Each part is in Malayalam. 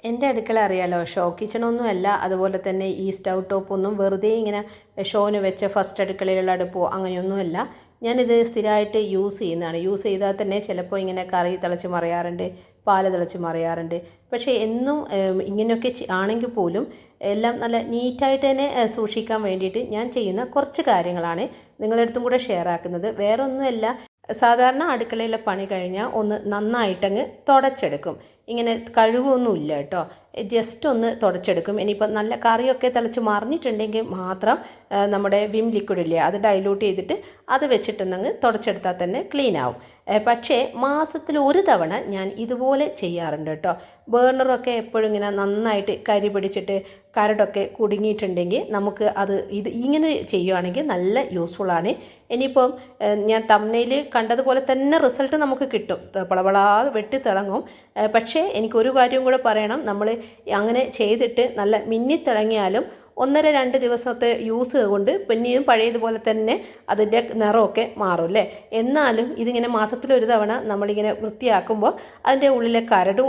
എൻ്റെ അടുക്കള അറിയാലോ, ഷോ കിച്ചണൊന്നുമല്ല. അതുപോലെ തന്നെ ഈ സ്റ്റൗ ടോപ്പൊന്നും വെറുതെ ഇങ്ങനെ ഷോന് വെച്ച ഫസ്റ്റ് അടുക്കളയിലുള്ള അടുപ്പോ അങ്ങനെയൊന്നുമല്ല. ഞാനിത് സ്ഥിരമായിട്ട് യൂസ് ചെയ്യുന്നതാണ്. യൂസ് ചെയ്താൽ തന്നെ ചിലപ്പോൾ ഇങ്ങനെ കറി തിളച്ച് മറിയാറുണ്ട്, പാല് തിളച്ച് മറിയാറുണ്ട്. പക്ഷേ എന്നും ഇങ്ങനെയൊക്കെ ആണെങ്കിൽ പോലും എല്ലാം നല്ല നീറ്റായിട്ട് തന്നെ സൂക്ഷിക്കാൻ വേണ്ടിയിട്ട് ഞാൻ ചെയ്യുന്ന കുറച്ച് കാര്യങ്ങളാണ് നിങ്ങളുടെ അടുത്തും കൂടെ ഷെയർ ആക്കുന്നത്. വേറെ ഒന്നുമല്ല, സാധാരണ അടുക്കളയിലെ പണി കഴിഞ്ഞാൽ ഒന്ന് നന്നായിട്ടങ്ങ് തുടച്ചെടുക്കും. ഇങ്ങനെ കഴുകൊന്നുമില്ല കേട്ടോ, ജസ്റ്റ് ഒന്ന് തുടച്ചെടുക്കും. ഇനിയിപ്പോൾ നല്ല കറിയൊക്കെ തിളച്ച് മറിഞ്ഞിട്ടുണ്ടെങ്കിൽ മാത്രം നമ്മുടെ വിം ലിക്വിഡ് ഇല്ലേ, അത് ഡൈലൂട്ട് ചെയ്തിട്ട് അത് വെച്ചിട്ടൊന്നങ്ങ് തുടച്ചെടുത്താൽ തന്നെ ക്ലീൻ ആവും. പക്ഷേ മാസത്തിൽ ഒരു തവണ ഞാൻ ഇതുപോലെ ചെയ്യാറുണ്ട് കേട്ടോ. ബേർണറൊക്കെ എപ്പോഴും ഇങ്ങനെ നന്നായിട്ട് കരി പിടിച്ചിട്ട് കരടൊക്കെ കുടുങ്ങിയിട്ടുണ്ടെങ്കിൽ നമുക്ക് ഇത് ഇങ്ങനെ ചെയ്യുകയാണെങ്കിൽ നല്ല യൂസ്ഫുള്ളാണ്. ഇനിയിപ്പം ഞാൻ തമ്മനയിൽ കണ്ടതുപോലെ തന്നെ റിസൾട്ട് നമുക്ക് കിട്ടും, പളപളാ വെട്ടി തിളങ്ങും. പക്ഷേ എനിക്കൊരു കാര്യം കൂടെ പറയണം, നമ്മൾ അങ്ങനെ ചെയ്തിട്ട് നല്ല മിന്നിത്തിളങ്ങിയാലും 1-2 ദിവസത്തെ യൂസ് കൊണ്ട് പിന്നെയും പഴയതുപോലെ തന്നെ അതിൻ്റെ നിറമൊക്കെ മാറും അല്ലേ. എന്നാലും ഇതിങ്ങനെ മാസത്തിലൊരു തവണ നമ്മളിങ്ങനെ വൃത്തിയാക്കുമ്പോൾ അതിൻ്റെ ഉള്ളിലെ കരടും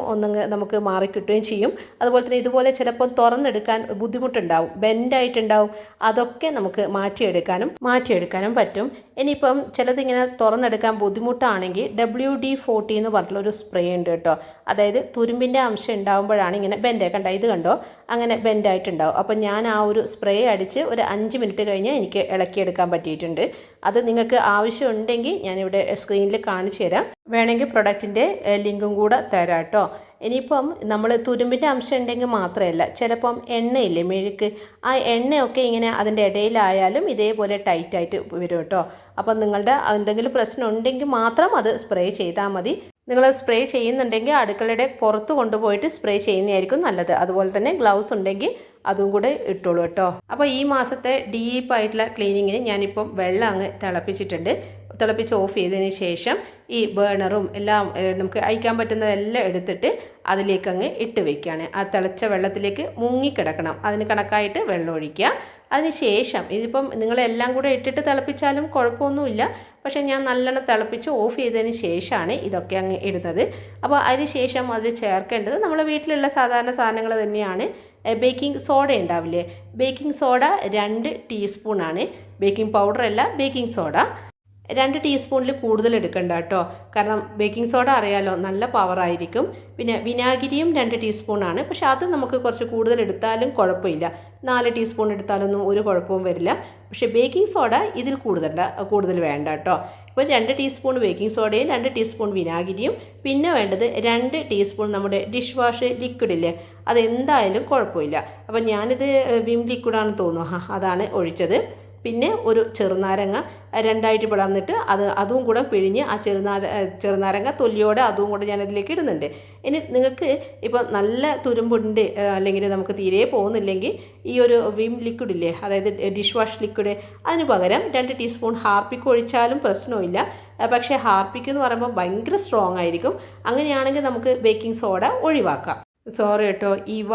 നമുക്ക് മാറിക്കിട്ടുകയും ചെയ്യും. അതുപോലെ തന്നെ ഇതുപോലെ ചിലപ്പോൾ തുറന്നെടുക്കാൻ ബുദ്ധിമുട്ടുണ്ടാവും, ബെൻഡായിട്ടുണ്ടാവും. അതൊക്കെ നമുക്ക് മാറ്റിയെടുക്കാനും പറ്റും. ഇനിയിപ്പം ചിലതിങ്ങനെ തുറന്നെടുക്കാൻ ബുദ്ധിമുട്ടാണെങ്കിൽ WD-40 എന്ന് പറഞ്ഞിട്ടുള്ള ഒരു സ്പ്രേ ഉണ്ട് കേട്ടോ. അതായത് തുരുമ്പിൻ്റെ അംശം ഉണ്ടാകുമ്പോഴാണ് ഇങ്ങനെ ബെൻഡ് ഇത് കണ്ടോ, അങ്ങനെ ബെൻഡായിട്ടുണ്ടാവും. അപ്പം ഞാൻ ആ ഒരു സ്പ്രേ അടിച്ച് ഒരു 5 മിനിറ്റ് കഴിഞ്ഞ് എനിക്ക് ഇളക്കിയെടുക്കാൻ പറ്റിയിട്ടുണ്ട്. അത് നിങ്ങൾക്ക് ആവശ്യമുണ്ടെങ്കിൽ ഞാനിവിടെ സ്ക്രീനിൽ കാണിച്ചു തരാം. വേണമെങ്കിൽ പ്രൊഡക്റ്റിൻ്റെ ലിങ്കും കൂടെ തരാം കേട്ടോ. ഇനിയിപ്പം നമ്മൾ തുരുമ്പിൻ്റെ അംശം ഉണ്ടെങ്കിൽ മാത്രമല്ല, ചിലപ്പം എണ്ണയില്ലേ മെഴുക്ക്, ആ എണ്ണയൊക്കെ ഇങ്ങനെ അതിൻ്റെ ഇടയിലായാലും ഇതേപോലെ ടൈറ്റായിട്ട് വരും കേട്ടോ. അപ്പം നിങ്ങളുടെ എന്തെങ്കിലും പ്രശ്നം ഉണ്ടെങ്കിൽ മാത്രം അത് സ്പ്രേ ചെയ്താൽ മതി. നിങ്ങൾ സ്പ്രേ ചെയ്യുന്നുണ്ടെങ്കിൽ അടുക്കളയുടെ പുറത്ത് കൊണ്ടുപോയിട്ട് സ്പ്രേ ചെയ്യുന്നതായിരിക്കും നല്ലത്. അതുപോലെ തന്നെ ഗ്ലൗസ് ഉണ്ടെങ്കിൽ അതും കൂടെ ഇട്ടോളൂ കേട്ടോ. അപ്പോൾ ഈ മാസത്തെ ഡീപ്പായിട്ടുള്ള ക്ലീനിങ്ങിന് ഞാനിപ്പം വെള്ളം അങ്ങ് തിളപ്പിച്ച് ഓഫ് ചെയ്തതിന് ശേഷം ഈ ബേണറും എല്ലാം നമുക്ക് അയക്കാൻ പറ്റുന്നതെല്ലാം എടുത്തിട്ട് അതിലേക്ക് അങ്ങ് ഇട്ട് വയ്ക്കുകയാണ്. ആ തിളച്ച വെള്ളത്തിലേക്ക് മുങ്ങിക്കിടക്കണം, അതിന് കണക്കായിട്ട് വെള്ളം ഒഴിക്കുക. അതിന് ശേഷം ഇതിപ്പം നിങ്ങളെല്ലാം കൂടെ ഇട്ടിട്ട് തിളപ്പിച്ചാലും കുഴപ്പമൊന്നുമില്ല. പക്ഷേ ഞാൻ നല്ലോണം തിളപ്പിച്ച് ഓഫ് ചെയ്തതിന് ശേഷമാണ് ഇതൊക്കെ അങ്ങ് ഇടുന്നത്. അപ്പോൾ അതിന് ശേഷം അതിൽ ചേർക്കേണ്ടത് നമ്മളെ വീട്ടിലുള്ള സാധാരണ സാധനങ്ങൾ തന്നെയാണ്. ബേക്കിംഗ് സോഡ ഉണ്ടാവില്ലേ, ബേക്കിംഗ് സോഡ 2 ടീസ്പൂണാണ്. ബേക്കിംഗ് പൗഡറല്ല, ബേക്കിംഗ് സോഡ 2 ടീസ്പൂണിൽ കൂടുതൽ എടുക്കണ്ട കേട്ടോ. കാരണം ബേക്കിംഗ് സോഡ അറിയാലോ നല്ല പവറായിരിക്കും. പിന്നെ വിനാഗിരിയും 2 ടീസ്പൂണാണ്. പക്ഷെ അത് നമുക്ക് കുറച്ച് കൂടുതൽ എടുത്താലും കുഴപ്പമില്ല. 4 ടീസ്പൂൺ എടുത്താലൊന്നും ഒരു കുഴപ്പവും വരില്ല. പക്ഷേ ബേക്കിംഗ് സോഡ ഇതിൽ കൂടുതൽ വേണ്ട കേട്ടോ. ഇപ്പോൾ 2 ടീസ്പൂൺ ബേക്കിംഗ് സോഡയും 2 ടീസ്പൂൺ വിനാഗിരിയും, പിന്നെ വേണ്ടത് 2 ടീസ്പൂൺ നമ്മുടെ ഡിഷ് വാഷ് ലിക്വിഡില്ലേ, അതെന്തായാലും കുഴപ്പമില്ല. അപ്പം ഞാനിത് വിം ലിക്വിഡാണെന്ന് തോന്നുന്നു, അതാണ് ഒഴിച്ചത്. പിന്നെ ഒരു ചെറുനാരങ്ങ 2ആയിട്ട് പിളർന്നിട്ട് അതും കൂടെ പിഴിഞ്ഞ് ആ ചെറുനാരങ്ങ തൊലിയോടെ അതും കൂടെ ഞാനതിലേക്ക് ഇടുന്നുണ്ട്. ഇനി നിങ്ങൾക്ക് ഇപ്പോൾ നല്ല തുരുമ്പുണ്ട് അല്ലെങ്കിൽ നമുക്ക് തീരെ പോകുന്നില്ലെങ്കിൽ ഈ ഒരു വിം ലിക്വിഡ് ഇല്ലേ, അതായത് ഡിഷ് വാഷ് ലിക്വിഡ്, അതിന് പകരം 2 ടീസ്പൂൺ ഹാർപ്പിക്ക് ഒഴിച്ചാലും പ്രശ്നമില്ല. പക്ഷേ ഹാർപ്പിക്ക് എന്ന് പറയുമ്പോൾ ഭയങ്കര സ്ട്രോങ് ആയിരിക്കും. അങ്ങനെയാണെങ്കിൽ നമുക്ക് ബേക്കിംഗ് സോഡ ഒഴിവാക്കാം. സോറി കേട്ടോ, ഇവ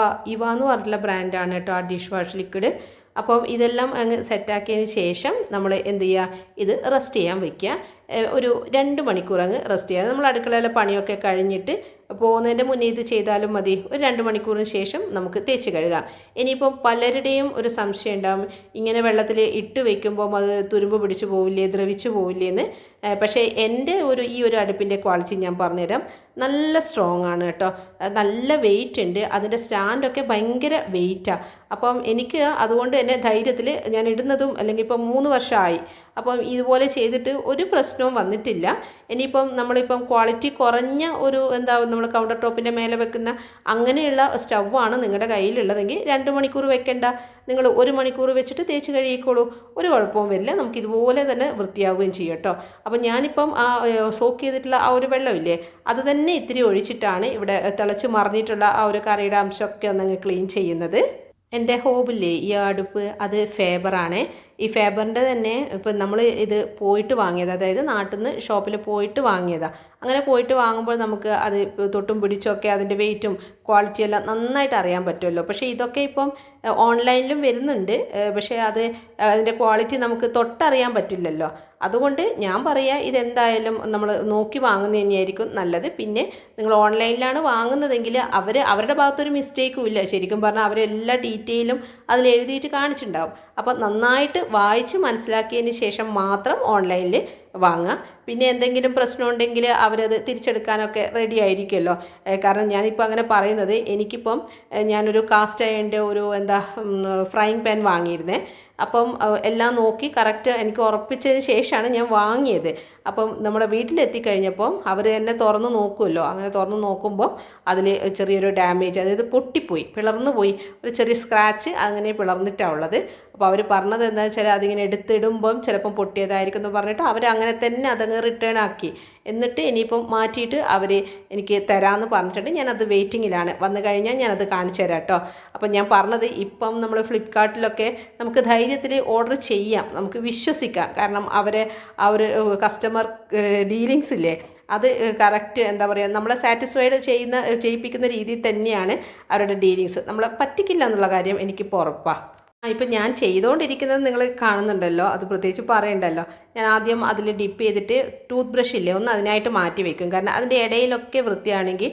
എന്ന് പറഞ്ഞിട്ടുള്ള ബ്രാൻഡാണ് കേട്ടോ ആ ഡിഷ് വാഷ് ലിക്വിഡ്. അപ്പം ഇതെല്ലാം അങ്ങ് സെറ്റാക്കിയതിന് ശേഷം നമ്മൾ എന്ത് ചെയ്യുക, ഇത് റെസ്റ്റ് ചെയ്യാൻ വയ്ക്കുക. ഒരു 2 മണിക്കൂർ അങ്ങ് റെസ്റ്റ് ചെയ്യുക. നമ്മൾ അടുക്കളയിലെ പണിയൊക്കെ കഴിഞ്ഞിട്ട് പോകുന്നതിൻ്റെ മുന്നേ ഇത് ചെയ്താലും മതി. ഒരു 2 മണിക്കൂറിന് ശേഷം നമുക്ക് തേച്ച് കഴുകാം. ഇനിയിപ്പം പലരുടെയും ഒരു സംശയം ഉണ്ടാകും, ഇങ്ങനെ വെള്ളത്തിൽ ഇട്ട് വയ്ക്കുമ്പോൾ അത് തുരുമ്പ് പിടിച്ചു പോവില്ലേ, ദ്രവിച്ചു പോവില്ലേ എന്ന്. പക്ഷേ എൻ്റെ ഈ ഒരു അടുപ്പിൻ്റെ ക്വാളിറ്റി ഞാൻ പറഞ്ഞുതരാം. നല്ല സ്ട്രോങ് ആണ് കേട്ടോ, നല്ല വെയിറ്റ് ഉണ്ട്. അതിൻ്റെ സ്റ്റാൻഡൊക്കെ ഭയങ്കര വെയിറ്റാണ്. അപ്പം എനിക്ക് അതുകൊണ്ട് തന്നെ ധൈര്യത്തിൽ ഞാൻ ഇടുന്നതും, അല്ലെങ്കിൽ ഇപ്പം 3 വർഷമായി. അപ്പം ഇതുപോലെ ചെയ്തിട്ട് ഒരു പ്രശ്നവും വന്നിട്ടില്ല. ഇനിയിപ്പം നമ്മളിപ്പം ക്വാളിറ്റി കുറഞ്ഞ ഒരു നമ്മൾ കൗണ്ടർ ടോപ്പിൻ്റെ മേലെ വെക്കുന്ന അങ്ങനെയുള്ള സ്റ്റൗവാണ് നിങ്ങളുടെ കയ്യിലുള്ളതെങ്കിൽ 2 മണിക്കൂർ വെക്കേണ്ട, നിങ്ങൾ 1 മണിക്കൂർ വെച്ചിട്ട് തേച്ച് കഴുകിക്കോളൂ, ഒരു കുഴപ്പവും വരില്ല. നമുക്ക് ഇതുപോലെ തന്നെ വൃത്തിയാവുകയും ചെയ്യും കേട്ടോ. അപ്പം ഞാനിപ്പം ആ സോക്ക് ചെയ്തിട്ടുള്ള ആ ഒരു വെള്ളമില്ലേ, അത് തന്നെ ഇത്തിരി ഒഴിച്ചിട്ടാണ് ഇവിടെ തിളച്ച് മറിഞ്ഞിട്ടുള്ള ആ ഒരു കറിയുടെ അംശമൊക്കെ ഒന്നങ്ങ് ക്ലീൻ ചെയ്യുന്നത്. എൻ്റെ ഹോബില്ലേ ഈ അടുപ്പ്, അത് ഫേബറാണ്. ഈ ഫേബറിൻ്റെ തന്നെ ഇപ്പം നമ്മൾ ഇത് പോയിട്ട് വാങ്ങിയത്, അതായത് നാട്ടിൽ നിന്ന് ഷോപ്പിൽ പോയിട്ട് വാങ്ങിയതാണ്. അങ്ങനെ പോയിട്ട് വാങ്ങുമ്പോൾ നമുക്ക് അത് തൊട്ടും പിടിച്ചൊക്കെ അതിൻ്റെ വെയിറ്റും ക്വാളിറ്റിയെല്ലാം നന്നായിട്ട് അറിയാൻ പറ്റുമല്ലോ. പക്ഷേ ഇതൊക്കെ ഇപ്പം ഓൺലൈനിലും വരുന്നുണ്ട്. പക്ഷേ അതിൻ്റെ ക്വാളിറ്റി നമുക്ക് തൊട്ടറിയാൻ പറ്റില്ലല്ലോ. അതുകൊണ്ട് ഞാൻ പറയാം, ഇതെന്തായാലും നമ്മൾ നോക്കി വാങ്ങുന്നത് തന്നെയായിരിക്കും നല്ലത്. പിന്നെ നിങ്ങൾ ഓൺലൈനിലാണ് വാങ്ങുന്നതെങ്കിൽ അവരുടെ ഭാഗത്തൊരു മിസ്റ്റേക്കും ഇല്ല. ശരിക്കും പറഞ്ഞാൽ അവരെല്ലാ ഡീറ്റെയിലും അതിൽ എഴുതിയിട്ട് കാണിച്ചിട്ടുണ്ടാവും. അപ്പോൾ നന്നായിട്ട് വായിച്ച് മനസ്സിലാക്കിയതിന് ശേഷം മാത്രം ഓൺലൈനിൽ വാങ്ങുക. പിന്നെ എന്തെങ്കിലും പ്രശ്നമുണ്ടെങ്കിൽ അവരത് തിരിച്ചെടുക്കാനൊക്കെ റെഡി ആയിരിക്കുമല്ലോ. കാരണം ഞാനിപ്പോൾ അങ്ങനെ പറയുന്നത്, എനിക്കിപ്പം ഞാനൊരു കാസ്റ്റ് അയണിൻ്റെ ഒരു ഫ്രൈങ് പാൻ വാങ്ങിയിരുന്നേ. അപ്പം എല്ലാം നോക്കി കറക്റ്റ് എനിക്ക് ഉറപ്പിച്ചതിന് ശേഷമാണ് ഞാൻ വാങ്ങിയത്. അപ്പം നമ്മുടെ വീട്ടിലെത്തിക്കഴിഞ്ഞപ്പം അവർ തന്നെ തുറന്ന് നോക്കുമല്ലോ. അങ്ങനെ തുറന്ന് നോക്കുമ്പോൾ അതിൽ ചെറിയൊരു ഡാമേജ്, അതായത് പൊട്ടിപ്പോയി, പിളർന്നു പോയി, ഒരു ചെറിയ സ്ക്രാച്ച് അങ്ങനെ പിളർന്നിട്ടാണ് ഉള്ളത്. അപ്പോൾ അവർ പറഞ്ഞത് എന്താണെന്ന് വെച്ചാൽ അതിങ്ങനെ എടുത്തിടുമ്പം ചിലപ്പം പൊട്ടിയതായിരിക്കും എന്ന് പറഞ്ഞിട്ട് അവർ അങ്ങനെ തന്നെ അതങ്ങ് റിട്ടേൺ ആക്കി. എന്നിട്ട് ഇനിയിപ്പം മാറ്റിയിട്ട് അവർ എനിക്ക് തരാമെന്ന് പറഞ്ഞിട്ടുണ്ട്. ഞാനത് വെയിറ്റിങ്ങിലാണ്. വന്നു കഴിഞ്ഞാൽ ഞാനത് കാണിച്ചു തരാം കേട്ടോ. അപ്പം ഞാൻ പറഞ്ഞത്, ഇപ്പം നമ്മൾ ഫ്ലിപ്കാർട്ടിലൊക്കെ നമുക്ക് ധൈര്യത്തിൽ ഓർഡർ ചെയ്യാം, നമുക്ക് വിശ്വസിക്കാം. കാരണം ആ ഒരു കസ്റ്റമർ ഡീലിങ്സ് ഇല്ലേ, അത് കറക്റ്റ് നമ്മളെ സാറ്റിസ്ഫൈഡ് ചെയ്യിപ്പിക്കുന്ന രീതിയിൽ തന്നെയാണ് അവരുടെ ഡീലിങ്സ്. നമ്മളെ പറ്റിക്കില്ല എന്നുള്ള കാര്യം എനിക്കിപ്പോൾ ഉറപ്പാണ്. ഇപ്പം ഞാൻ ചെയ്തുകൊണ്ടിരിക്കുന്നത് നിങ്ങൾ കാണുന്നുണ്ടല്ലോ, അത് പ്രത്യേകിച്ച് പറയണ്ടല്ലോ. ഞാൻ ആദ്യം അതിൽ ഡിപ്പ് ചെയ്തിട്ട് ടൂത്ത് ബ്രഷ് ഇല്ലേ ഒന്ന് അതിനായിട്ട് മാറ്റി വെക്കും. കാരണം അതിൻ്റെ ഇടയിലൊക്കെ വൃത്തിയാണെങ്കിൽ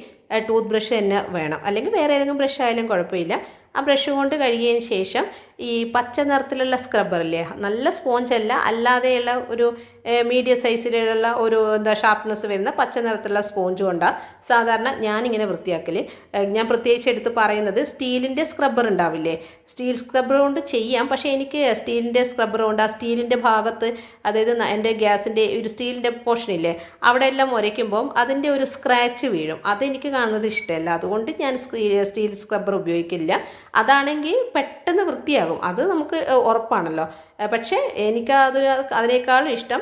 ടൂത്ത് ബ്രഷ് തന്നെ വേണം, അല്ലെങ്കിൽ വേറെ ഏതെങ്കിലും ബ്രഷ് ആയാലും കുഴപ്പമില്ല. ആ ബ്രഷ് കൊണ്ട് കഴുകിയതിന് ശേഷം ഈ പച്ച നിറത്തിലുള്ള സ്ക്രബ്ബറില്ലേ, നല്ല സ്പോഞ്ചല്ല, അല്ലാതെയുള്ള ഒരു മീഡിയം സൈസിലുള്ള ഒരു ഷാർപ്നെസ് വരുന്ന പച്ച നിറത്തിലുള്ള സ്പോഞ്ച് കൊണ്ടാണ് സാധാരണ ഞാനിങ്ങനെ വൃത്തിയാക്കൽ. ഞാൻ പ്രത്യേകിച്ച് എടുത്ത് പറയുന്നത്, സ്റ്റീലിൻ്റെ സ്ക്രബ്ബർ ഉണ്ടാവില്ലേ, സ്റ്റീൽ സ്ക്രബ്ബർ കൊണ്ട് ചെയ്യാം. പക്ഷേ എനിക്ക് സ്റ്റീലിൻ്റെ സ്ക്രബ്ബർ കൊണ്ട് ആ സ്റ്റീലിൻ്റെ ഭാഗത്ത്, അതായത് എൻ്റെ ഗ്യാസിൻ്റെ ഒരു സ്റ്റീലിൻ്റെ പോർഷനില്ലേ, അവിടെ എല്ലാം ഉരയ്ക്കുമ്പം അതിൻ്റെ ഒരു സ്ക്രാച്ച് വീഴും. അതെനിക്ക് കാണുന്നത് ഇഷ്ടമല്ല. അതുകൊണ്ട് ഞാൻ സ്റ്റീൽ സ്ക്രബ്ബർ ഉപയോഗിക്കില്ല. അതാണെങ്കിൽ പെട്ടെന്ന് വൃത്തിയാകും, അത് നമുക്ക് ഉറപ്പാണല്ലോ. പക്ഷേ എനിക്ക് അതിനേക്കാളും ഇഷ്ടം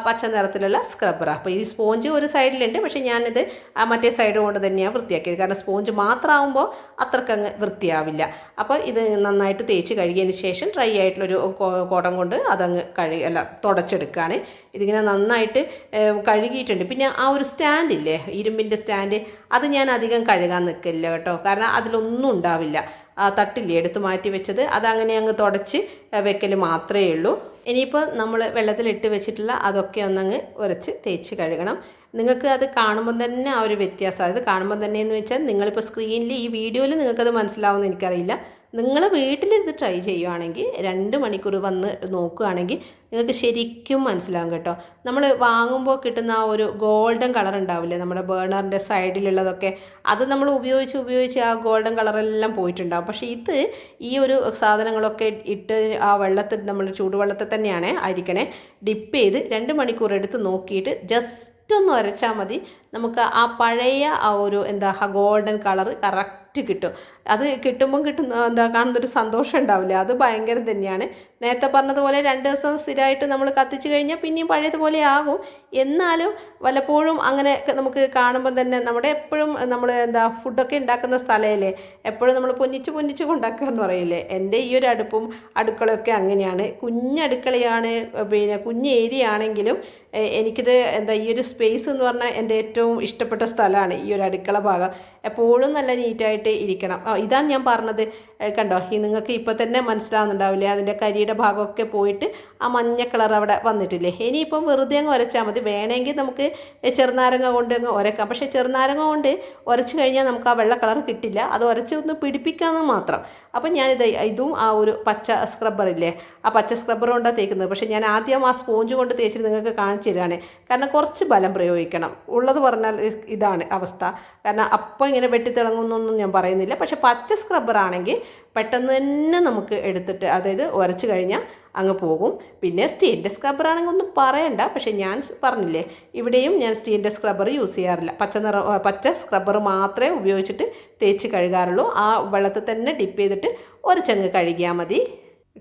പച്ച നിറത്തിലുള്ള സ്ക്രബ്ബറാണ്. അപ്പോൾ ഈ സ്പോഞ്ച് ഒരു സൈഡിലുണ്ട്, പക്ഷേ ഞാനിത് മറ്റേ സൈഡ് കൊണ്ട് തന്നെയാണ് വൃത്തിയാക്കിയത്. കാരണം സ്പോഞ്ച് മാത്രമാകുമ്പോൾ അത്രക്കങ്ങ് വൃത്തിയാവില്ല. അപ്പോൾ ഇത് നന്നായിട്ട് തേച്ച് കഴുകിയതിന് ശേഷം ഡ്രൈ ആയിട്ടുള്ളൊരു കോടം കൊണ്ട് അതങ്ങ് തുടച്ചെടുക്കുകയാണ്. ഇതിങ്ങനെ നന്നായിട്ട് കഴുകിയിട്ടുണ്ട്. പിന്നെ ആ ഒരു സ്റ്റാൻഡില്ലേ, ഇരുമ്പിൻ്റെ സ്റ്റാൻഡ്, അത് ഞാൻ അധികം കഴുകാൻ നിൽക്കില്ല കേട്ടോ. കാരണം അതിലൊന്നും ഉണ്ടാവില്ല. തട്ടില്ലേ എടുത്ത് മാറ്റി വെച്ചത്, അതങ്ങനെ അങ്ങ് തുടച്ച് വെക്കൽ മാത്രമേ ഉള്ളൂ. ഇനിയിപ്പോൾ നമ്മൾ വെള്ളത്തിലിട്ട് വെച്ചിട്ടുള്ള അതൊക്കെ ഒന്നങ്ങ് ഉരച്ച് തേച്ച് കഴുകണം. നിങ്ങൾക്ക് അത് കാണുമ്പോൾ തന്നെ ആ ഒരു വ്യത്യാസം, അത് കാണുമ്പോൾ തന്നെ എന്ന് വെച്ചാൽ നിങ്ങളിപ്പോൾ സ്ക്രീനിൽ ഈ വീഡിയോയിൽ നിങ്ങൾക്കത് മനസ്സിലാവുമെന്ന് എനിക്കറിയില്ല. നിങ്ങൾ വീട്ടിലിത് ട്രൈ ചെയ്യുകയാണെങ്കിൽ 2 മണിക്കൂർ വന്ന് നോക്കുകയാണെങ്കിൽ നിങ്ങൾക്ക് ശരിക്കും മനസ്സിലാവും കേട്ടോ. നമ്മൾ വാങ്ങുമ്പോൾ കിട്ടുന്ന ആ ഒരു ഗോൾഡൻ കളർ ഉണ്ടാവില്ലേ നമ്മുടെ ബേണറിൻ്റെ സൈഡിലുള്ളതൊക്കെ, അത് നമ്മൾ ഉപയോഗിച്ച് ആ ഗോൾഡൻ കളറെല്ലാം പോയിട്ടുണ്ടാകും. പക്ഷേ ഈ ഒരു സാധനങ്ങളൊക്കെ ഇട്ട് ആ വെള്ളത്തിൽ, നമ്മൾ ചൂടുവെള്ളത്തിൽ തന്നെയാണ് ആയിരിക്കണേ, ഡിപ്പ് ചെയ്ത് 2 മണിക്കൂർ എടുത്ത് നോക്കിയിട്ട് ജസ്റ്റ് ഒന്ന് ഉരച്ചാൽ മതി. നമുക്ക് ആ പഴയ ആ ഒരു ഗോൾഡൻ കളർ കറക്റ്റ് കിട്ടും. അത് കിട്ടുമ്പം കാണുന്നൊരു സന്തോഷം ഉണ്ടാവില്ല, അത് ഭയങ്കരം തന്നെയാണ്. നേരത്തെ പറഞ്ഞതുപോലെ 2 ദിവസം സ്ഥിരമായിട്ട് നമ്മൾ കത്തിച്ച് കഴിഞ്ഞാൽ പിന്നെയും പഴയതുപോലെ ആകും. എന്നാലും വല്ലപ്പോഴും അങ്ങനെ നമുക്ക് കാണുമ്പം തന്നെ നമ്മുടെ എപ്പോഴും നമ്മൾ ഫുഡൊക്കെ ഉണ്ടാക്കുന്ന സ്ഥലമല്ലേ, എപ്പോഴും നമ്മൾ പൊന്നിച്ച് കൊണ്ടാക്കുക എന്ന് പറയില്ലേ. എൻ്റെ ഈ ഒരു അടുക്കളയൊക്കെ അങ്ങനെയാണ്. കുഞ്ഞടുക്കളയാണ്, പിന്നെ കുഞ്ഞ് ഏരിയ ആണെങ്കിലും എനിക്കിത് ഈ ഒരു സ്പേസ് എന്ന് പറഞ്ഞാൽ എൻ്റെ ഏറ്റവും ഇഷ്ടപ്പെട്ട സ്ഥലമാണ് ഈ ഒരു അടുക്കള ഭാഗം. എപ്പോഴും നല്ല നീറ്റായിട്ട് ഇരിക്കണം. ഇതാണ് ഞാൻ പറഞ്ഞത്. കണ്ടോ, നിങ്ങൾക്ക് ഇപ്പോൾ തന്നെ മനസ്സിലാവുന്നുണ്ടാവില്ലേ, അതിൻ്റെ കരിയുടെ ഭാഗമൊക്കെ പോയിട്ട് ആ മഞ്ഞ കളർ അവിടെ വന്നിട്ടില്ലേ. ഇനിയിപ്പം വെറുതെ അങ്ങ് ഉരച്ചാൽ മതി. വേണമെങ്കിൽ നമുക്ക് ചെറുനാരങ്ങ കൊണ്ട് അങ്ങ് ഉരക്കാം. പക്ഷേ ചെറുനാരങ്ങ കൊണ്ട് ഉരച്ച് കഴിഞ്ഞാൽ നമുക്ക് ആ വെള്ള കളർ കിട്ടില്ല. അത് ഉരച്ച് ഒന്ന് പിടിപ്പിക്കാമെന്ന് മാത്രം. അപ്പം ഇതും ആ ഒരു പച്ച സ്ക്രബ്ബറില്ലേ, ആ പച്ച സ്ക്രബ്ബർ കൊണ്ടാണ് തേക്കുന്നത്. പക്ഷേ ഞാൻ ആദ്യം ആ സ്പോഞ്ച് കൊണ്ട് തേച്ചിട്ട് നിങ്ങൾക്ക് കാണിച്ചു തരാണ്. കാരണം കുറച്ച് ബലം പ്രയോഗിക്കണം. ഉള്ളത് പറഞ്ഞാൽ ഇതാണ് അവസ്ഥ. കാരണം അപ്പം ഇങ്ങനെ വെട്ടിത്തിളങ്ങുന്നൊന്നും ഞാൻ പറയുന്നില്ല. പക്ഷേ പച്ച സ്ക്രബ്ബർ ആണെങ്കിൽ പെട്ടെന്ന് തന്നെ നമുക്ക് എടുത്തിട്ട്, അതായത് ഉരച്ച് കഴിഞ്ഞാൽ അങ്ങ് പോകും. പിന്നെ സ്റ്റീലിൻ്റെ സ്ക്രബ്ബർ ആണെങ്കിൽ ഒന്നും പറയണ്ട. പക്ഷേ ഞാൻ പറഞ്ഞില്ലേ, ഇവിടെയും ഞാൻ സ്റ്റീലിൻ്റെ സ്ക്രബ്ബർ യൂസ് ചെയ്യാറില്ല. പച്ച സ്ക്രബ്ബർ മാത്രമേ ഉപയോഗിച്ചിട്ട് തേച്ച് കഴുകാറുള്ളൂ. ആ വെള്ളത്തിൽ തന്നെ ഡിപ്പ് ചെയ്തിട്ട് ഉരച്ചങ്ങ് കഴുകിയാൽ മതി.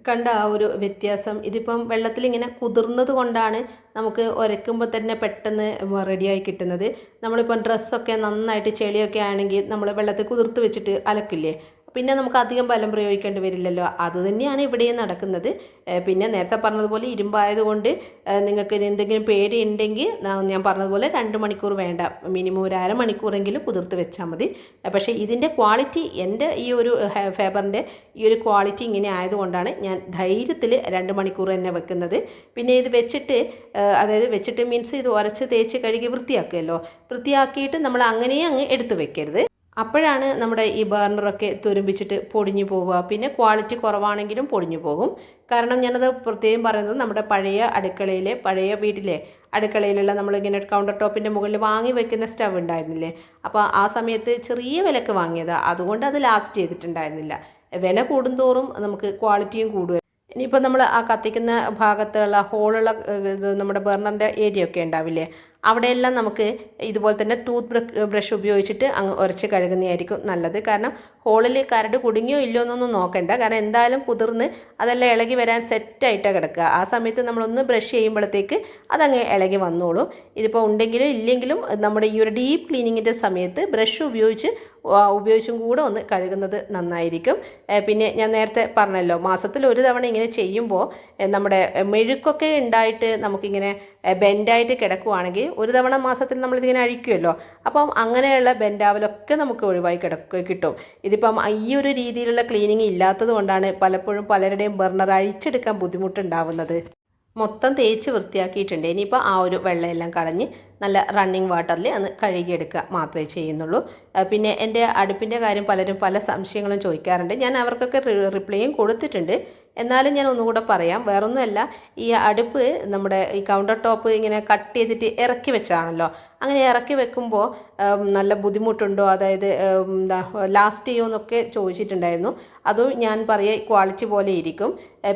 കണ്ട ആ ഒരു വ്യത്യാസം. ഇതിപ്പം വെള്ളത്തിലിങ്ങനെ കുതിർന്നത് കൊണ്ടാണ് നമുക്ക് ഉരയ്ക്കുമ്പോൾ തന്നെ പെട്ടെന്ന് റെഡിയായി കിട്ടുന്നത്. നമ്മളിപ്പം ഡ്രസ്സൊക്കെ നന്നായിട്ട് ചെളിയൊക്കെ ആണെങ്കിൽ നമ്മൾ വെള്ളത്തിൽ കുതിർത്ത് വെച്ചിട്ട് അലക്കില്ലേ, പിന്നെ നമുക്ക് അധികം ബലം പ്രയോഗിക്കേണ്ടി വരില്ലല്ലോ. അതുതന്നെയാണ് ഇവിടെയും നടക്കുന്നത്. പിന്നെ നേരത്തെ പറഞ്ഞതുപോലെ ഇരുമ്പായതുകൊണ്ട് നിങ്ങൾക്ക് എന്തെങ്കിലും പേടി ഉണ്ടെങ്കിൽ ഞാൻ പറഞ്ഞതുപോലെ 2 മണിക്കൂർ വേണ്ട, മിനിമം ഒരു അരമണിക്കൂറെങ്കിലും കുതിർത്ത് വെച്ചാൽ മതി. പക്ഷേ ഇതിൻ്റെ ക്വാളിറ്റി, എൻ്റെ ഈ ഒരു ഫേബറിൻ്റെ ഈ ഒരു ക്വാളിറ്റി ഇങ്ങനെ ആയതുകൊണ്ടാണ് ഞാൻ ധൈര്യത്തിൽ 2 മണിക്കൂർ തന്നെ വെക്കുന്നത്. പിന്നെ ഇത് വെച്ചിട്ട്, അതായത് വെച്ചിട്ട് മീൻസ് ഇത് ഉരച്ച് തേച്ച് കഴുകി വൃത്തിയാക്കുമല്ലോ, വൃത്തിയാക്കിയിട്ട് നമ്മൾ അങ്ങനെ അങ്ങ് എടുത്ത് വെക്കരുത്. അപ്പോഴാണ് നമ്മുടെ ഈ ബർണറൊക്കെ തുരുമ്പിച്ചിട്ട് പൊടിഞ്ഞു പോവുക. പിന്നെ ക്വാളിറ്റി കുറവാണെങ്കിലും പൊടിഞ്ഞു പോകും. കാരണം ഞാനത് പ്രത്യേകം പറയുന്നത്, നമ്മുടെ പഴയ അടുക്കളയിലെ, പഴയ വീട്ടിലെ അടുക്കളയിലുള്ള നമ്മളിങ്ങനെ കൗണ്ടർ ടോപ്പിൻ്റെ മുകളിൽ വാങ്ങി വെക്കുന്ന സ്റ്റവ് ഉണ്ടായിരുന്നില്ലേ, അപ്പോൾ ആ സമയത്ത് ചെറിയ വിലക്ക് വാങ്ങിയതാണ്. അതുകൊണ്ട് അത് ലാസ്റ്റ് ചെയ്തിട്ടുണ്ടായിരുന്നില്ല. വില കൂടുന്തോറും നമുക്ക് ക്വാളിറ്റിയും കൂടുക. ഇനിയിപ്പോൾ നമ്മൾ ആ കത്തിക്കുന്ന ഭാഗത്തുള്ള ഹോളുള്ള നമ്മുടെ ബർണറിൻ്റെ ഏരിയ ഒക്കെ ഉണ്ടാവില്ലേ, അവിടെയെല്ലാം നമുക്ക് ഇതുപോലെ തന്നെ ടൂത്ത് ബ്രഷ് ഉപയോഗിച്ചിട്ട് അങ്ങ് ഉരച്ച് കഴുകുന്നതായിരിക്കും നല്ലത്. കാരണം ഹോളിൽ കരട് കുടുങ്ങിയോ ഇല്ലയോ എന്നൊന്നും നോക്കണ്ട. കാരണം എന്തായാലും കുതിർന്ന് അതെല്ലാം ഇളകി വരാൻ സെറ്റായിട്ടാണ് കിടക്കുക. ആ സമയത്ത് നമ്മളൊന്ന് ബ്രഷ് ചെയ്യുമ്പോഴത്തേക്ക് അതങ്ങ് ഇളകി വന്നോളും. ഇതിപ്പോൾ ഉണ്ടെങ്കിലും ഇല്ലെങ്കിലും നമ്മുടെ ഈ ഒരു ഡീപ്പ് ക്ലീനിങ്ങിൻ്റെ സമയത്ത് ബ്രഷ് ഉപയോഗിച്ചും കൂടെ ഒന്ന് കഴുകുന്നത് നന്നായിരിക്കും. പിന്നെ ഞാൻ നേരത്തെ പറഞ്ഞല്ലോ, മാസത്തിൽ ഒരു തവണ ഇങ്ങനെ ചെയ്യുമ്പോൾ നമ്മുടെ മെഴുക്കൊക്കെ ഉണ്ടായിട്ട് നമുക്കിങ്ങനെ ബെൻഡായിട്ട് കിടക്കുവാണെങ്കിൽ ഒരു തവണ മാസത്തിൽ നമ്മളിതിങ്ങനെ അഴിക്കുമല്ലോ, അപ്പം അങ്ങനെയുള്ള ബെൻഡാവലൊക്കെ നമുക്ക് ഒഴിവായി കിട്ടും. ഇതിപ്പം ഈ ഒരു രീതിയിലുള്ള ക്ലീനിങ് ഇല്ലാത്തത് കൊണ്ടാണ് പലപ്പോഴും പലരുടെയും ബർണർ അഴിച്ചെടുക്കാൻ ബുദ്ധിമുട്ടുണ്ടാവുന്നത്. മൊത്തം തേച്ച് വൃത്തിയാക്കിയിട്ടുണ്ട്. ഇനിയിപ്പോൾ ആ ഒരു വെള്ളമെല്ലാം കളഞ്ഞ് നല്ല റണ്ണിങ് വാട്ടറിൽ ഒന്ന് കഴുകിയെടുക്കുക മാത്രമേ ചെയ്യുന്നുള്ളൂ. പിന്നെ എൻ്റെ അടുപ്പിൻ്റെ കാര്യം പലരും പല സംശയങ്ങളും ചോദിക്കാറുണ്ട്. ഞാൻ അവർക്കൊക്കെ റിപ്ലൈയും കൊടുത്തിട്ടുണ്ട്. എന്നാലും ഞാൻ ഒന്നുകൂടെ പറയാം. വേറൊന്നുമല്ല, ഈ അടുപ്പ് നമ്മുടെ ഈ കൗണ്ടർ ടോപ്പ് ഇങ്ങനെ കട്ട് ചെയ്തിട്ട് ഇറക്കി വെച്ചാണല്ലോ. അങ്ങനെ ഇറക്കി വെക്കുമ്പോൾ നല്ല ബുദ്ധിമുട്ടുണ്ടോ, അതായത് എന്താ ലാസ്റ്റ് ചെയ്യുമോ എന്നൊക്കെ ചോദിച്ചിട്ടുണ്ടായിരുന്നു. അതും ഞാൻ പറയുക ക്വാളിറ്റി പോലെ ഇരിക്കും.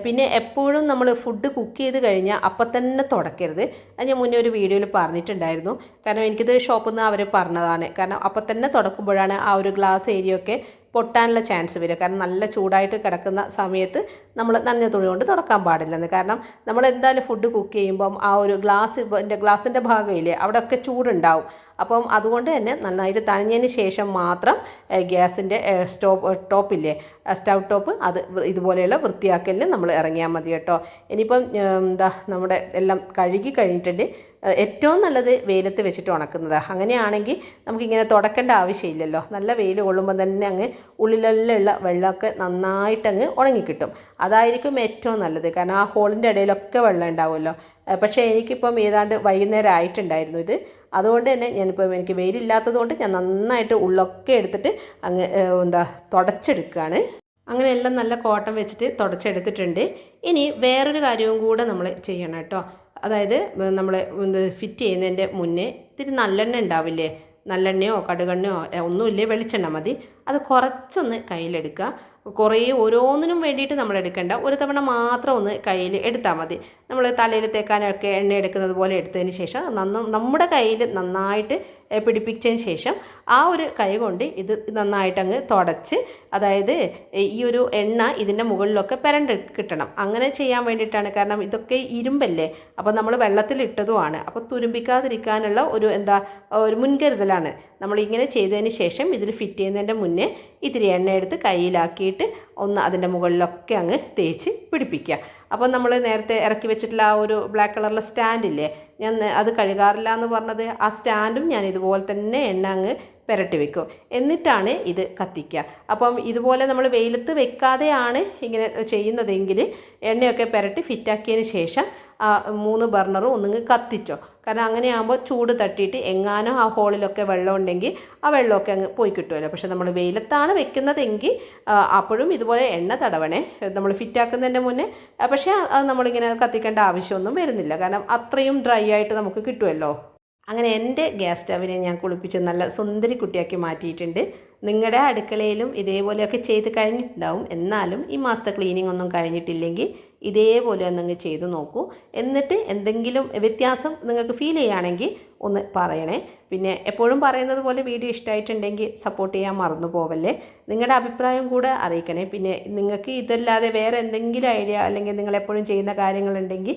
പിന്നെ എപ്പോഴും നമ്മൾ ഫുഡ് കുക്ക് ചെയ്ത് കഴിഞ്ഞാൽ അപ്പം തന്നെ തുടക്കരുത്. അത് ഞാൻ മുന്നേ ഒരു വീഡിയോയിൽ പറഞ്ഞിട്ടുണ്ടായിരുന്നു. കാരണം എനിക്കിത് ഷോപ്പിൽ നിന്ന് അവർ പറഞ്ഞതാണ്. കാരണം അപ്പം തന്നെ തുടക്കുമ്പോഴാണ് ആ ഒരു ഗ്ലാസ് ഏരിയ ഒക്കെ പൊട്ടാനുള്ള ചാൻസ് വരിക. കാരണം നല്ല ചൂടായിട്ട് കിടക്കുന്ന സമയത്ത് നമ്മൾ നനഞ്ഞ തുണി കൊണ്ട് തുടക്കാൻ പാടില്ലെന്ന്. കാരണം നമ്മൾ എന്തായാലും ഫുഡ് കുക്ക് ചെയ്യുമ്പം ആ ഒരു ഗ്ലാസിൻ്റെ ഭാഗമില്ലേ, അവിടെയൊക്കെ ചൂടുണ്ടാവും. അപ്പം അതുകൊണ്ട് തന്നെ നന്നായിട്ട് തണിഞ്ഞതിന് ശേഷം മാത്രം ഗ്യാസിൻ്റെ ടോപ്പില്ലേ, സ്റ്റവ് ടോപ്പ്, അത് ഇതുപോലെയുള്ള വൃത്തിയാക്കലിന് നമ്മൾ ഇറങ്ങിയാൽ മതി കേട്ടോ. ഇനിയിപ്പം നമ്മുടെ എല്ലാം കഴുകി കഴിഞ്ഞിട്ടുണ്ട്. ഏറ്റവും നല്ലത് വെയിലത്ത് വെച്ചിട്ട് ഉണക്കുന്നതാണ്. അങ്ങനെയാണെങ്കിൽ നമുക്കിങ്ങനെ തുടക്കേണ്ട ആവശ്യമില്ലല്ലോ. നല്ല വെയിൽ കൊള്ളുമ്പോൾ തന്നെ അങ്ങ് ഉള്ളിലുള്ള വെള്ളമൊക്കെ നന്നായിട്ടങ്ങ് ഉണങ്ങിക്കിട്ടും. അതായിരിക്കും ഏറ്റവും നല്ലത്. കാരണം ആ ഹോളിൻ്റെ ഇടയിലൊക്കെ വെള്ളം ഉണ്ടാവുമല്ലോ. പക്ഷേ എനിക്കിപ്പം ഏതാണ്ട് വൈകുന്നേരം ആയിട്ടുണ്ടായിരുന്നു ഇത്. അതുകൊണ്ട് തന്നെ എനിക്ക് വെയിലില്ലാത്തത് കൊണ്ട് ഞാൻ നന്നായിട്ട് ഉള്ളൊക്കെ എടുത്തിട്ട് അങ്ങ് തുടച്ചെടുക്കുകയാണ്. അങ്ങനെ എല്ലാം നല്ല കോട്ടൺ വെച്ചിട്ട് തുടച്ചെടുത്തിട്ടുണ്ട്. ഇനി വേറൊരു കാര്യവും കൂടെ നമ്മൾ ചെയ്യണം കേട്ടോ. അതായത് നമ്മൾ ഫിറ്റ് ചെയ്യുന്നതിൻ്റെ മുന്നേ ഇത്തിരി നല്ലെണ്ണ ഉണ്ടാവില്ലേ, നല്ലെണ്ണയോ കടുകെണ്ണയോ ഒന്നുമില്ലേ, വെളിച്ചെണ്ണ മതി. അത് കുറച്ചൊന്ന് കയ്യിലെടുക്കുക. കുറേ ഓരോന്നിനും വേണ്ടിയിട്ട് നമ്മൾ എടുക്കേണ്ട, ഒരു തവണ മാത്രം ഒന്ന് കയ്യിൽ എടുത്താൽ മതി. നമ്മൾ തലയിൽ തേക്കാനൊക്കെ എണ്ണ എടുക്കുന്നത് പോലെ എടുത്തതിന് ശേഷം നമ്മുടെ കയ്യിൽ നന്നായിട്ട് പിടിപ്പിച്ചതിന് ശേഷം ആ ഒരു കൈ കൊണ്ട് ഇത് നന്നായിട്ടങ്ങ് തുടച്ച്, അതായത് ഈ ഒരു എണ്ണ ഇതിൻ്റെ മുകളിലൊക്കെ പെരണ്ട് കിട്ടണം. അങ്ങനെ ചെയ്യാൻ വേണ്ടിയിട്ടാണ്. കാരണം ഇതൊക്കെ ഇരുമ്പല്ലേ, അപ്പോൾ നമ്മൾ വെള്ളത്തിലിട്ടതുമാണ്. അപ്പോൾ തുരുമ്പിക്കാതിരിക്കാനുള്ള ഒരു മുൻകരുതലാണ്. നമ്മളിങ്ങനെ ചെയ്തതിന് ശേഷം ഇതിൽ ഫിറ്റ് ചെയ്യുന്നതിൻ്റെ മുന്നേ ഇത്തിരി എണ്ണ എടുത്ത് കയ്യിലാക്കിയിട്ട് ഒന്ന് അതിൻ്റെ മുകളിലൊക്കെ അങ്ങ് തേച്ച് പിടിപ്പിക്കുക. അപ്പോൾ നമ്മൾ നേരത്തെ ഇറക്കി വെച്ചിട്ടുള്ള ആ ഒരു ബ്ലാക്ക് കളറിലെ സ്റ്റാൻഡില്ലേ, ഞാൻ അത് കഴുകാറില്ല എന്ന് പറഞ്ഞത്, ആ സ്റ്റാൻഡും ഞാൻ ഇതുപോലെ തന്നെ എണ്ണ അങ്ങ് പുരട്ടി വെക്കും. എന്നിട്ടാണ് ഇത് കത്തിക്കുക. അപ്പം ഇതുപോലെ നമ്മൾ വെയിലത്ത് വെക്കാതെയാണ് ഇങ്ങനെ ചെയ്യുന്നതെങ്കിൽ എണ്ണയൊക്കെ പുരട്ടി ഫിറ്റാക്കിയതിന് ശേഷം ആ 3 ബർണറും ഒന്നിങ്ങ് കത്തിച്ചോ. കാരണം അങ്ങനെയാകുമ്പോൾ ചൂട് തട്ടിയിട്ട് എങ്ങാനോ ആ ഹോളിലൊക്കെ വെള്ളം ഉണ്ടെങ്കിൽ ആ വെള്ളമൊക്കെ അങ്ങ് പോയി കിട്ടുമല്ലോ. പക്ഷെ നമ്മൾ വെയിലത്താണ് വെക്കുന്നതെങ്കിൽ അപ്പോഴും ഇതുപോലെ എണ്ണ തടവണേ, നമ്മൾ ഫിറ്റാക്കുന്നതിൻ്റെ മുന്നേ. പക്ഷേ അത് നമ്മളിങ്ങനെ കത്തിക്കേണ്ട ആവശ്യമൊന്നും വരുന്നില്ല. കാരണം അത്രയും ഡ്രൈ ആയിട്ട് നമുക്ക് കിട്ടുമല്ലോ. അങ്ങനെ എൻ്റെ ഗ്യാസ് സ്റ്റവിനെ ഞാൻ കുളിപ്പിച്ച് നല്ല സുന്ദരി കുട്ടിയാക്കി മാറ്റിയിട്ടുണ്ട്. നിങ്ങളുടെ അടുക്കളയിലും ഇതേപോലെയൊക്കെ ചെയ്ത് കഴിഞ്ഞിട്ടുണ്ടാവും. എന്നാലും ഈ മാസത്തെ ക്ലീനിങ് ഒന്നും കഴിഞ്ഞിട്ടില്ലെങ്കിൽ ഇതേപോലെ ഒന്നങ്ങ് ചെയ്ത് നോക്കൂ. എന്നിട്ട് എന്തെങ്കിലും വ്യത്യാസം നിങ്ങൾക്ക് ഫീൽ ചെയ്യുകയാണെങ്കിൽ ഒന്ന് പറയണേ. പിന്നെ എപ്പോഴും പറയുന്നത് പോലെ വീഡിയോ ഇഷ്ടമായിട്ടുണ്ടെങ്കിൽ സപ്പോർട്ട് ചെയ്യാൻ മറന്നു പോവല്ലേ. നിങ്ങളുടെ അഭിപ്രായം കൂടെ അറിയിക്കണേ. പിന്നെ നിങ്ങൾക്ക് ഇതല്ലാതെ വേറെ എന്തെങ്കിലും ഐഡിയ അല്ലെങ്കിൽ നിങ്ങൾ എപ്പോഴും ചെയ്യുന്ന കാര്യങ്ങളുണ്ടെങ്കിൽ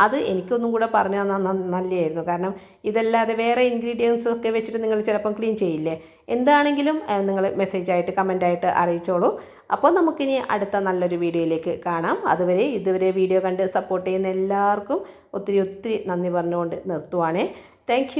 അത് എനിക്കൊന്നും കൂടെ പറഞ്ഞു തന്നാൽ നല്ലതായിരുന്നു. കാരണം ഇതല്ലാതെ വേറെ ഇൻഗ്രീഡിയൻസ് ഒക്കെ വെച്ചിട്ട് നിങ്ങൾ ചിലപ്പം ക്ലീൻ ചെയ്യില്ലേ. എന്താണെങ്കിലും നിങ്ങൾ മെസ്സേജായിട്ട് കമൻറ്റായിട്ട് അറിയിച്ചോളൂ. അപ്പോൾ നമുക്കിനി അടുത്ത നല്ലൊരു വീഡിയോയിലേക്ക് കാണാം. ഇതുവരെ വീഡിയോ കണ്ട് സപ്പോർട്ട് ചെയ്യുന്ന എല്ലാവർക്കും ഒത്തിരി നന്ദി പറഞ്ഞുകൊണ്ട് നിർത്തുവാണേ. താങ്ക്